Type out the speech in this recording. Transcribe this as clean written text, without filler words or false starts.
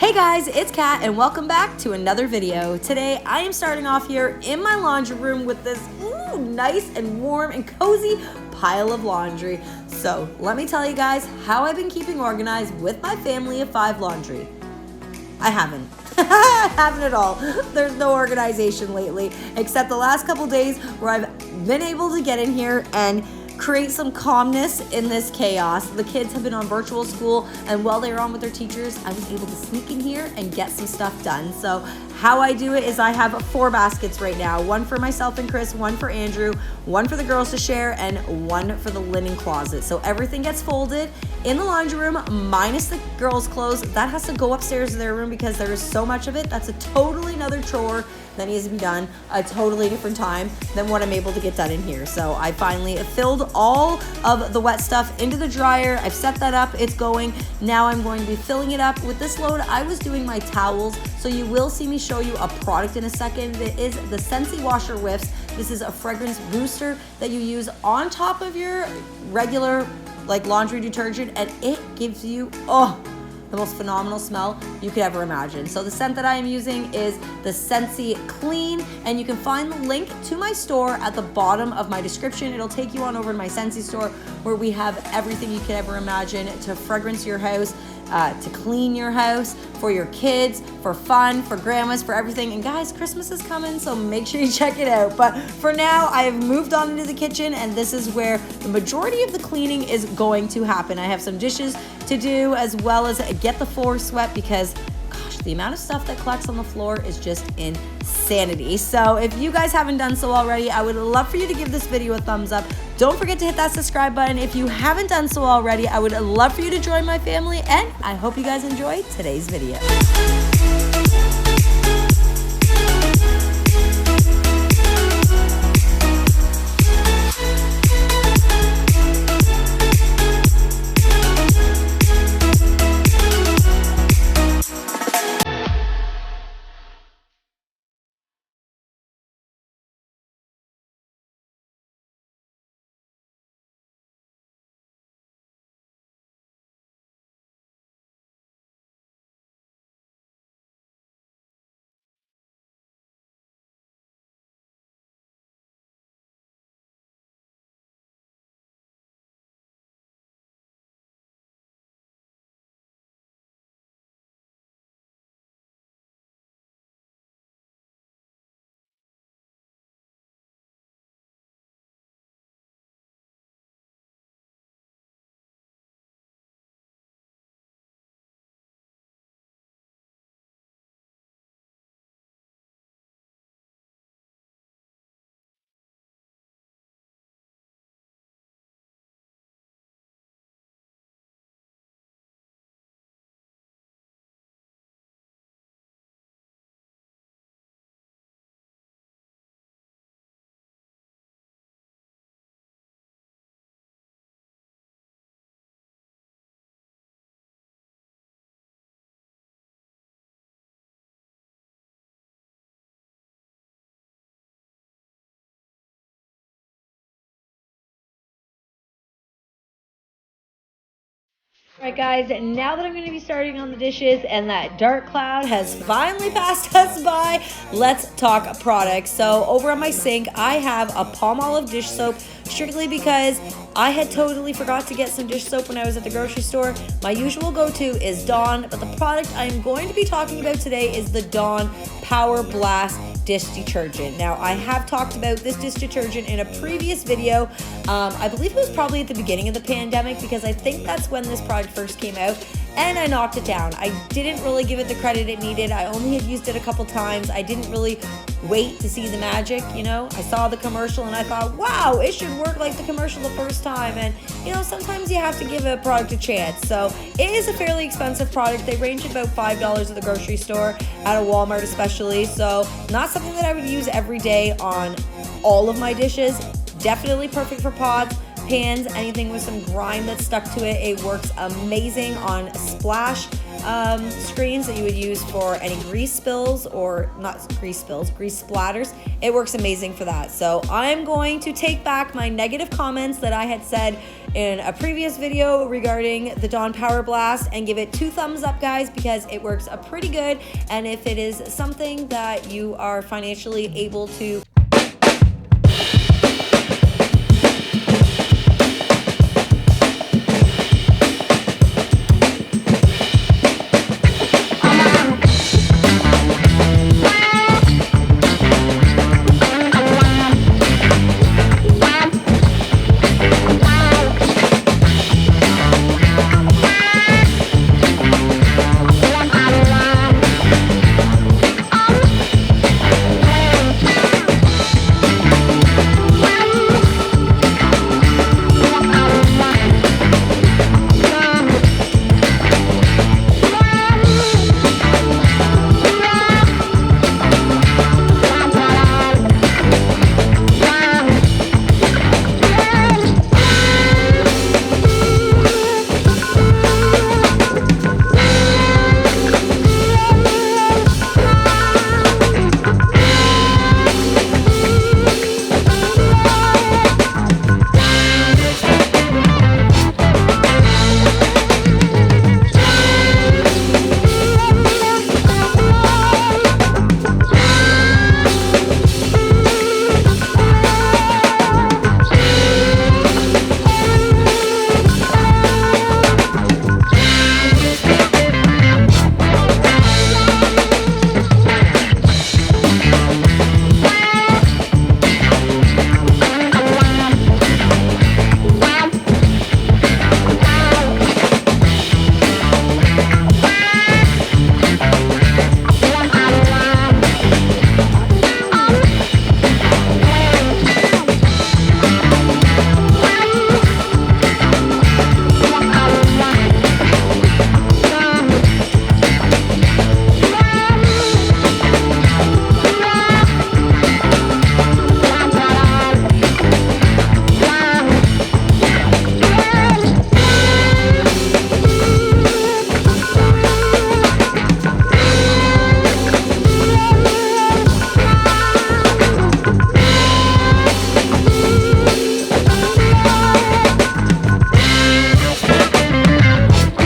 Hey guys, it's Kat and welcome back to another video. Today I am starting off here in my laundry room with this nice and warm and cozy pile of laundry. So let me tell you guys how I've been keeping organized with my family of 5 laundry. I haven't. I haven't at all. There's no organization lately, except the last couple days where I've been able to get in here and create some calmness in this chaos. The kids have been on virtual school, and while they were on with their teachers, I was able to sneak in here and get some stuff done. So how I do it is I have 4 baskets right now. One for myself and Chris, one for Andrew, one for the girls to share, and one for the linen closet. So everything gets folded in the laundry room, minus the girls' clothes. That has to go upstairs to their room because there is so much of it. That's a totally another chore that needs to be done a totally different time than what I'm able to get done in here. So I finally filled all of the wet stuff into the dryer. I've set that up, it's going. Now I'm going to be filling it up. With this load, I was doing my towels, so you will see me show you a product in a second. It is the SCENTSY washer whiffs. This is a fragrance booster that you use on top of your regular laundry detergent, and it gives you the most phenomenal smell you could ever imagine. So the scent that I am using is the SCENTSY Clean, and you can find the link to my store at the bottom of my description. It'll take you on over to my SCENTSY store, where we have everything you could ever imagine to fragrance your house, to clean your house, for your kids, for fun, for grandmas, for everything. And guys, Christmas is coming, so make sure you check it out. But for now, I have moved on into the kitchen, and this is where the majority of the cleaning is going to happen. I have some dishes to do, as well as get the floor swept, because gosh, the amount of stuff that collects on the floor is just insanity. So if you guys haven't done so already, I would love for you to give this video a thumbs up. Don't forget to hit that subscribe button if you haven't done so already. I would love for you to join my family, and I hope you guys enjoy today's video. Alright guys, now that I'm going to be starting on the dishes and that dark cloud has finally passed us by, let's talk products. So over on my sink, I have a Palmolive dish soap, strictly because I had totally forgot to get some dish soap when I was at the grocery store. My usual go-to is Dawn, but the product I'm going to be talking about today is the Dawn Power Blast dish detergent. Now, I have talked about this dish detergent in a previous video. I believe it was probably at the beginning of the pandemic, because I think that's when this product first came out, and I knocked it down. I didn't really give it the credit it needed. I only had used it a couple times. I didn't really wait to see the magic, you know. I saw the commercial and I thought, wow, it should work like the commercial the first time. And you know, sometimes you have to give a product a chance. So it is a fairly expensive product. They range at about $5 at the grocery store, at a Walmart especially. So not something that I would use every day on all of my dishes. Definitely perfect for pots, pans, anything with some grime that's stuck to it. It works amazing on splash screens that you would use for any grease spills, or not grease spills, grease splatters. It works amazing for that. So I'm going to take back my negative comments that I had said in a previous video regarding the Dawn Power Blast and give it 2 thumbs up, guys, because it works pretty good. And if it is something that you are financially able to